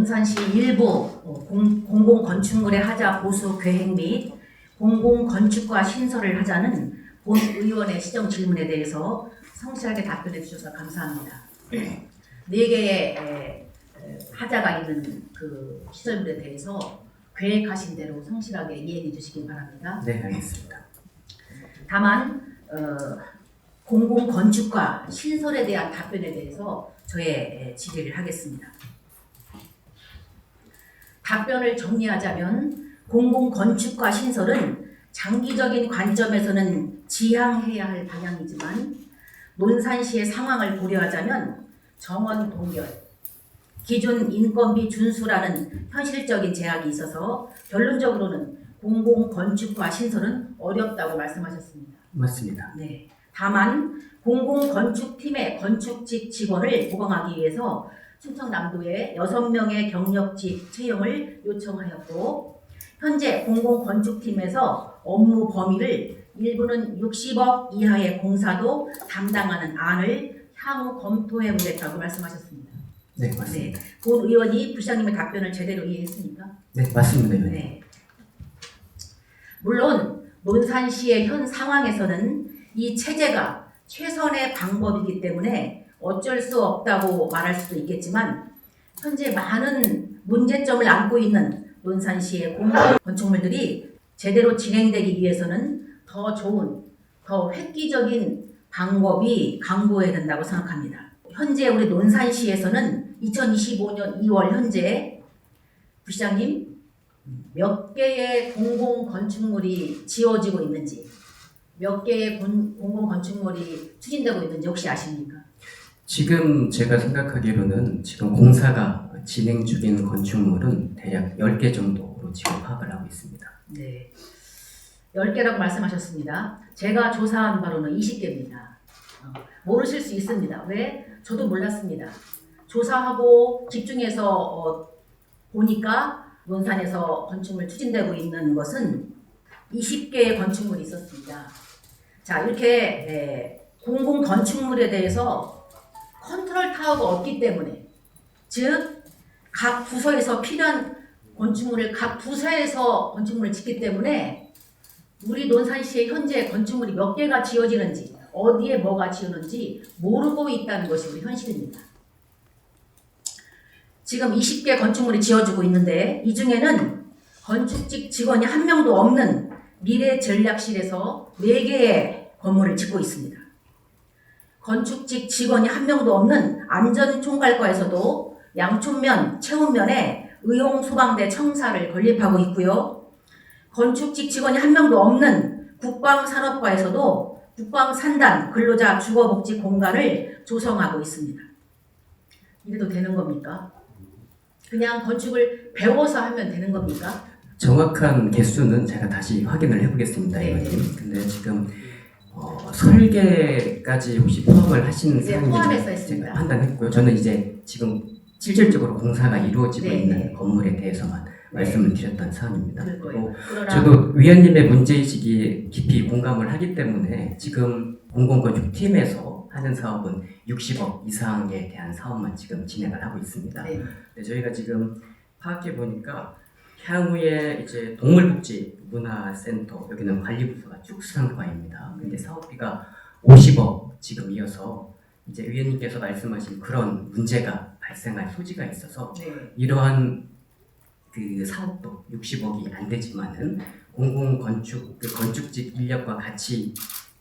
논산시 일부 공공건축물의 하자 보수 계획 및 공공건축과 신설을 하자는 본 의원의 시정 질문에 대해서 성실하게 답변해 주셔서 감사합니다. 4개의 하자가 있는 그 시설물에 대해서 계획하신 대로 성실하게 이해해 주시기 바랍니다. 네, 알겠습니다. 다만 공공건축과 신설에 대한 답변에 대해서 저의 질의를 하겠습니다. 답변을 정리하자면 공공건축과 신설은 장기적인 관점에서는 지향해야 할 방향이지만 논산시의 상황을 고려하자면 정원 동결, 기준 인건비 준수라는 현실적인 제약이 있어서 결론적으로는 공공건축과 신설은 어렵다고 말씀하셨습니다. 맞습니다. 네. 다만 공공건축팀의 건축직 직원을 보강하기 위해서 충청남도에 6명의 경력직 채용을 요청하였고 현재 공공건축팀에서 업무 범위를 일부는 60억 이하의 공사도 담당하는 안을 향후 검토해 보겠다고 말씀하셨습니다. 네, 맞습니다. 네. 본 의원이 부시장님의 답변을 제대로 이해했습니까? 네, 맞습니다. 의원님. 네. 물론 논산시의 현 상황에서는 이 체제가 최선의 방법이기 때문에 어쩔 수 없다고 말할 수도 있겠지만 현재 많은 문제점을 안고 있는 논산시의 공공 건축물들이 제대로 진행되기 위해서는 더 좋은, 더 획기적인 방법이 강구해야 된다고 생각합니다. 현재 우리 논산시에서는 2025년 2월 현재 부시장님 몇 개의 공공건축물이 지어지고 있는지, 몇 개의 공공건축물이 추진되고 있는지 혹시 아십니까? 지금 제가 생각하기로는 지금 공사가 진행 중인 건축물은 대략 10개 정도로 지금 파악을 하고 있습니다. 네. 10개라고 말씀하셨습니다. 제가 조사한 바로는 20개입니다. 모르실 수 있습니다. 왜? 저도 몰랐습니다. 조사하고 집중해서 보니까 논산에서 건축물 추진되고 있는 것은 20개의 건축물이 있었습니다. 자, 이렇게 공공 건축물에 대해서 컨트롤 타워가 없기 때문에, 즉 각 부서에서 필요한 건축물을 각 부서에서 건축물을 짓기 때문에 우리 논산시의 현재 건축물이 몇 개가 지어지는지, 어디에 뭐가 지어는지 모르고 있다는 것이 우리 현실입니다. 지금 20개 건축물이 지어지고 있는데 이 중에는 건축직 직원이 한 명도 없는 미래전략실에서 4개의 건물을 짓고 있습니다. 건축직 직원이 한 명도 없는 안전총괄과에서도 양촌면, 채운면에 의용소방대 청사를 건립하고 있고요. 건축직 직원이 한 명도 없는 국방산업과에서도 국방산단 근로자 주거복지 공간을 조성하고 있습니다. 이래도 되는 겁니까? 그냥 건축을 배워서 하면 되는 겁니까? 정확한 개수는 제가 다시 확인을 해보겠습니다, 네. 의원님. 근데 지금 설계까지 혹시 포함을 하신 네, 사항인지 포함해서 했습니다. 제가 판단했고요. 저는 이제 지금 실질적으로 공사가 이루어지고 네, 있는 네. 건물에 대해서만 말씀을 드렸던 사안입니다. 그럴 그리고 거예요. 그러나 저도 위원님의 문제의식이 깊이 공감을 하기 때문에 지금 공공건축팀에서 하는 사업은 60억 이상에 대한 사업만 지금 진행을 하고 있습니다. 네. 네, 저희가 지금 파악해 보니까 향후에 이제 동물복지 문화센터 여기는 관리부서가 축산과입니다. 근데 사업비가 50억 지금 이어서 이제 위원님께서 말씀하신 그런 문제가 발생할 소지가 있어서 네. 이러한 그 사업도 60억이 안 되지만은 공공건축 그 건축직 인력과 같이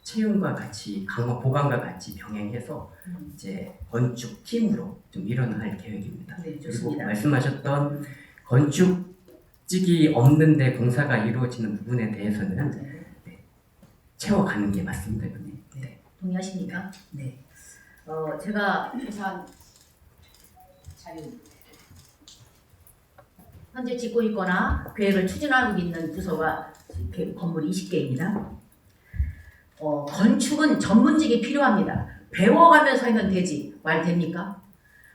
채용과 같이 강화 보강과 같이 병행해서 이제 건축팀으로 좀 일어날 계획입니다. 네, 그리고 좋습니다. 말씀하셨던 건축직이 없는데 공사가 이루어지는 부분에 대해서는 채워가는 게 맞습니다, 의원님. 네. 동의하십니까? 네. 제가 조사한 자료 현재 짓고 있거나 계획을 추진하고 있는 부서가 건물이 20개입니다. 건축은 전문직이 필요합니다. 배워가면서 하면 되지. 말 됩니까?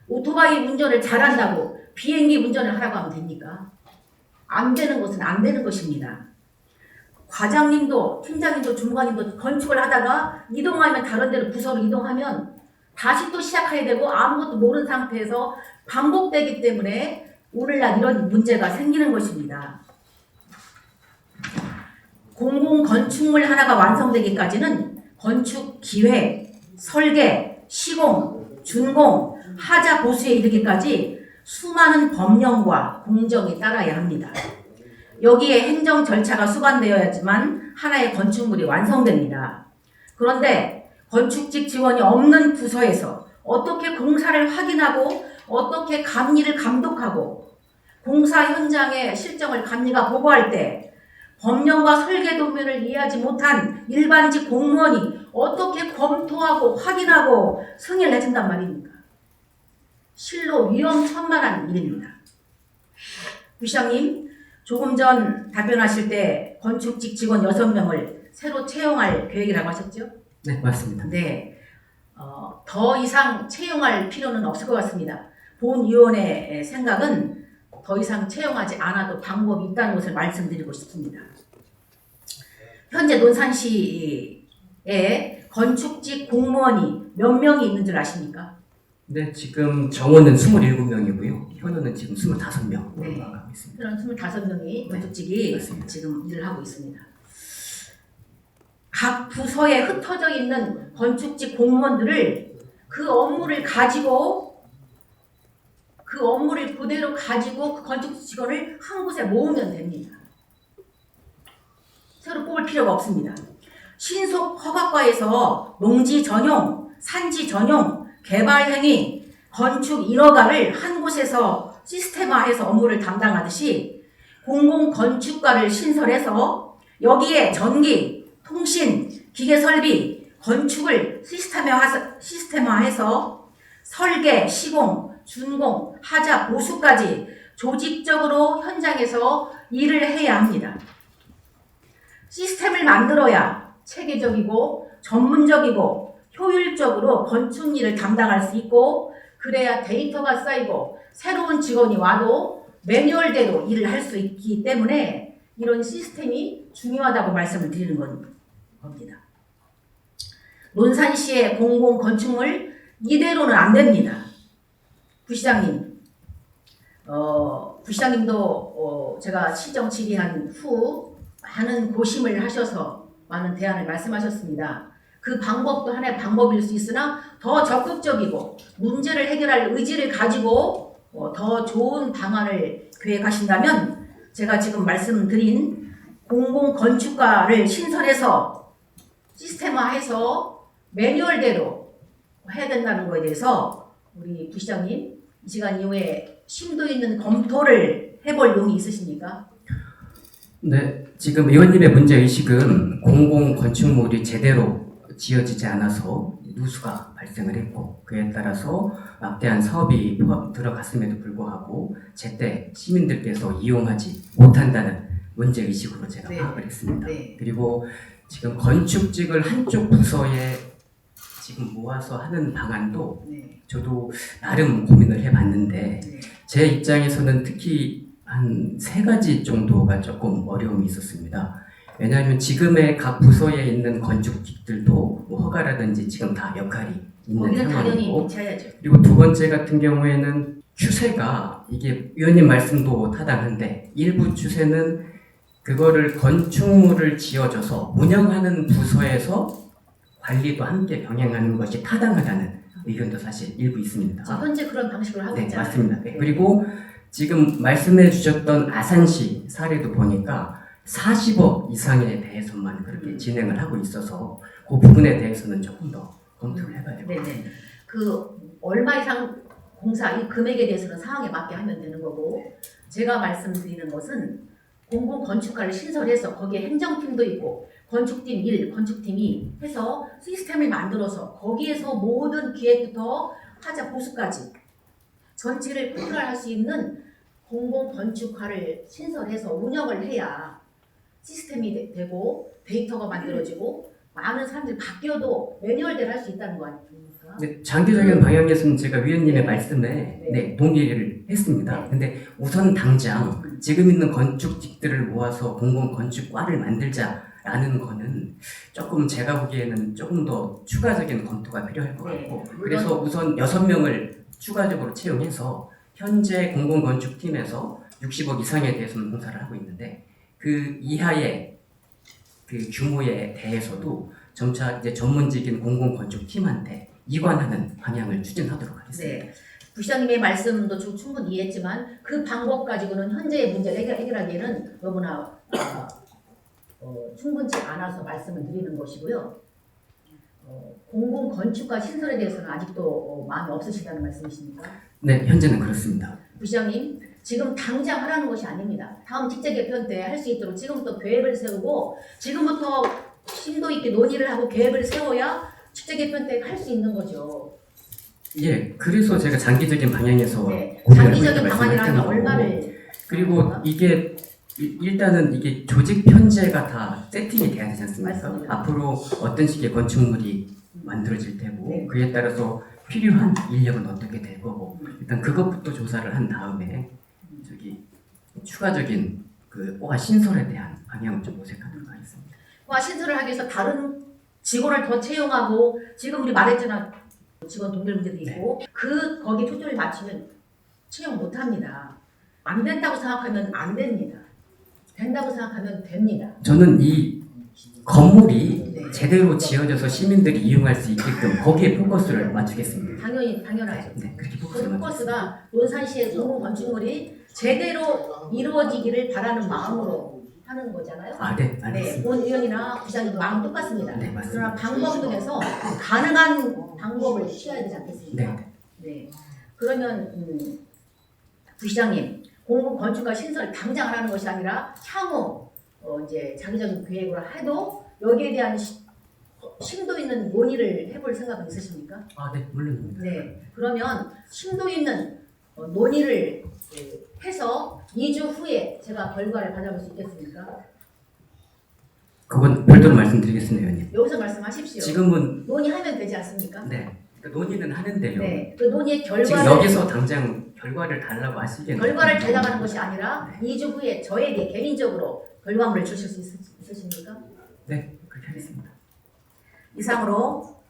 오토바이 운전을 잘한다고 비행기 운전을 하라고 하면 됩니까? 안 되는 것은 안 되는 것입니다. 과장님도 팀장님도 주무관님도 건축을 하다가 이동하면 다른 데로 부서로 이동하면 다시 또 시작해야 되고 아무것도 모르는 상태에서 반복되기 때문에 오늘날 이런 문제가 생기는 것입니다. 공공 건축물 하나가 완성되기까지는 건축 기획, 설계, 시공, 준공, 하자 보수에 이르기까지 수많은 법령과 공정이 따라야 합니다. 여기에 행정 절차가 수반되어야지만 하나의 건축물이 완성됩니다. 그런데 건축직 지원이 없는 부서에서 어떻게 공사를 확인하고 어떻게 감리를 감독하고 공사 현장의 실정을 감리가 보고할 때 법령과 설계 도면을 이해하지 못한 일반직 공무원이 어떻게 검토하고 확인하고 승인을 해준단 말입니까? 실로 위험천만한 일입니다. 부시장님, 조금 전 답변하실 때 건축직 직원 6명을 새로 채용할 계획이라고 하셨죠? 네, 맞습니다. 네. 더 이상 채용할 필요는 없을 것 같습니다. 본위원회의 생각은 더 이상 채용하지 않아도 방법이 있다는 것을 말씀드리고 싶습니다. 현재 논산시에 건축직 공무원이 몇 명이 있는 줄 아십니까? 네, 지금 정원은 27명이고요. 현우는 지금 25명 네. 하고 있습니다. 그런 25명이 건축직이 맞습니다. 지금 일을 하고 있습니다. 각 부서에 흩어져 있는 건축직 공무원들을 그 업무를 그대로 가지고 그 건축직 직원을 한 곳에 모으면 됩니다. 새로 뽑을 필요가 없습니다. 신속 허가과에서 농지 전용, 산지 전용, 개발 행위, 건축 인허가를 한 곳에서 시스템화해서 업무를 담당하듯이 공공건축과를 신설해서 여기에 전기, 통신, 기계설비, 건축을 시스템화해서 설계, 시공, 준공, 하자, 보수까지 조직적으로 현장에서 일을 해야 합니다. 시스템을 만들어야 체계적이고 전문적이고 효율적으로 건축 일을 담당할 수 있고 그래야 데이터가 쌓이고 새로운 직원이 와도 매뉴얼대로 일을 할 수 있기 때문에 이런 시스템이 중요하다고 말씀을 드리는 겁니다. 논산시의 공공건축물 이대로는 안 됩니다. 부시장님, 부시장님도 제가 시정 질의한 후 많은 고심을 하셔서 많은 대안을 말씀하셨습니다. 그 방법도 하나의 방법일 수 있으나 더 적극적이고 문제를 해결할 의지를 가지고 더 좋은 방안을 계획하신다면 제가 지금 말씀드린 공공건축과를 신설해서 시스템화해서 매뉴얼대로 해야 된다는 거에 대해서 우리 부시장님 이 시간 이후에 심도 있는 검토를 해볼 용이 있으십니까? 네, 지금 의원님의 문제의식은 공공건축물이 제대로 지어지지 않아서 누수가 발생을 했고 그에 따라서 막대한 사업이 들어갔음에도 불구하고 제때 시민들께서 이용하지 못한다는 문제의식으로 제가 네. 파악을 했습니다. 네. 그리고 지금 건축직을 한쪽 부서에 지금 모아서 하는 방안도 네. 저도 나름 고민을 해봤는데 네. 제 입장에서는 특히 한 3가지 정도가 조금 어려움이 있었습니다. 왜냐하면 지금의 각 부서에 있는 건축직들도 뭐 허가라든지 지금 다 역할이 있는 거기는 당연히 상황이고 미쳐야죠. 그리고 2번째 같은 경우에는 추세가 이게 위원님 말씀도 타당한데 일부 추세는 그거를 건축물을 지어줘서 운영하는 부서에서 관리도 함께 병행하는 것이 타당하다는 의견도 사실 일부 있습니다. 지금 현재 그런 방식으로 하고 네, 있잖아요. 맞습니다. 네. 그리고 지금 말씀해 주셨던 아산시 사례도 보니까 40억 이상에 대해서만 그렇게 진행을 하고 있어서 그 부분에 대해서는 조금 더 검토를 해봐야 될 것 같아요. 네네. 그 얼마 이상 공사 이 금액에 대해서는 상황에 맞게 하면 되는 거고 제가 말씀드리는 것은 공공건축과를 신설해서 거기에 행정팀도 있고 건축팀 1, 건축팀이 해서 시스템을 만들어서 거기에서 모든 기획부터 하자 보수까지 전체를 컨트롤할 수 있는 공공건축과를 신설해서 운영을 해야 시스템이 되고 데이터가 만들어지고 많은 사람들이 바뀌어도 매뉴얼대로 할 수 있다는 거 아닙니까? 네, 장기적인 방향에서는 제가 위원님의 네. 말씀에 네. 동의를 했습니다. 네. 근데 우선 당장 지금 있는 건축직들을 모아서 공공건축과를 만들자라는 거는 조금 제가 보기에는 조금 더 추가적인 검토가 필요할 것 네. 같고 그래서 우선 6명을 추가적으로 채용해서 현재 공공건축팀에서 60억 이상에 대해서는 공사를 하고 있는데 그 이하의 그 규모에 대해서도 점차 이제 전문직인 공공건축팀한테 이관하는 방향을 추진하도록 하겠습니다. 네. 부시장님의 말씀도 충분히 이해했지만 그 방법 가지고는 현재의 문제를 해결하기에는 너무나 충분치 않아서 말씀을 드리는 것이고요. 공공 건축과 신설에 대해서는 아직도 마음이 없으시다는 말씀이십니까? 네, 현재는 그렇습니다. 부시장님, 지금 당장 하라는 것이 아닙니다. 다음 직제 개편 때 할 수 있도록 지금부터 계획을 세우고 지금부터 심도 있게 논의를 하고 계획을 세워야 직제 개편 때 할 수 있는 거죠. 예, 그래서 제가 장기적인 방향에서 네, 고려하고 장기적인 있다고 방안이라면 말씀을 얼마를 그리고 이게 일단은 이게 조직 편제가 다 세팅이 돼야 되지 않습니까? 맞습니다. 앞으로 어떤 식의 건축물이 만들어질 테고 네. 그에 따라서 필요한 인력은 어떻게 될 거고 일단 그것부터 조사를 한 다음에 저기 추가적인 그 호화 신설에 대한 방향을 좀 모색하도록 하겠습니다. 과 신설을 하기 위해서 다른 직원을 더 채용하고 지금 우리 말했잖아 직원 동결 문제도 있고 거기 초점을 맞추면 채용 못합니다. 안 된다고 생각하면 안 됩니다. 된다고 생각하면 됩니다. 저는 이 건물이 네. 제대로 지어져서 시민들이 이용할 수 있게끔 거기에 포커스를 맞추겠습니다. 당연하죠. 네, 그렇게 그 포커스를 맞추겠습니다. 포커스가 논산시의 공공 건축물이 제대로 이루어지기를 바라는 마음으로 하는 거잖아요. 아, 네, 네, 알겠습니다. 본 의원이나 부장님도 마음 똑같습니다. 네, 맞습니다. 그러나 방법 중에서 가능한 방법을 취해야 되지 않겠습니까? 네. 네. 그러면 부시장님 공공 건축과 신설 당장 하라는 것이 아니라 향후 이제 장기적인 계획으로 해도 여기에 대한 심도 있는 논의를 해볼 생각은 있으십니까? 아, 네, 물론입니다. 네. 그러면 심도 있는 논의를 해서 2주 후에 제가 결과를 받아볼 수 있겠습니까? 그건 별도로 말씀드리겠습니다, 의원님. 여기서 말씀하십시오. 지금은 논의하면 되지 않습니까? 네, 그러니까 논의는 하는데요. 네. 그 논의의 지금 결과를 여기서 당장 결과를 달라고 하시기에는 달라가는 것이 아니라 2주 후에 저에게 개인적으로 결과물을 주실 수 있으십니까? 네, 그렇게 하겠습니다. 이상으로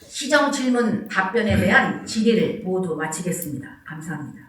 시정 질문 답변에 대한 질의를 모두 마치겠습니다. 감사합니다.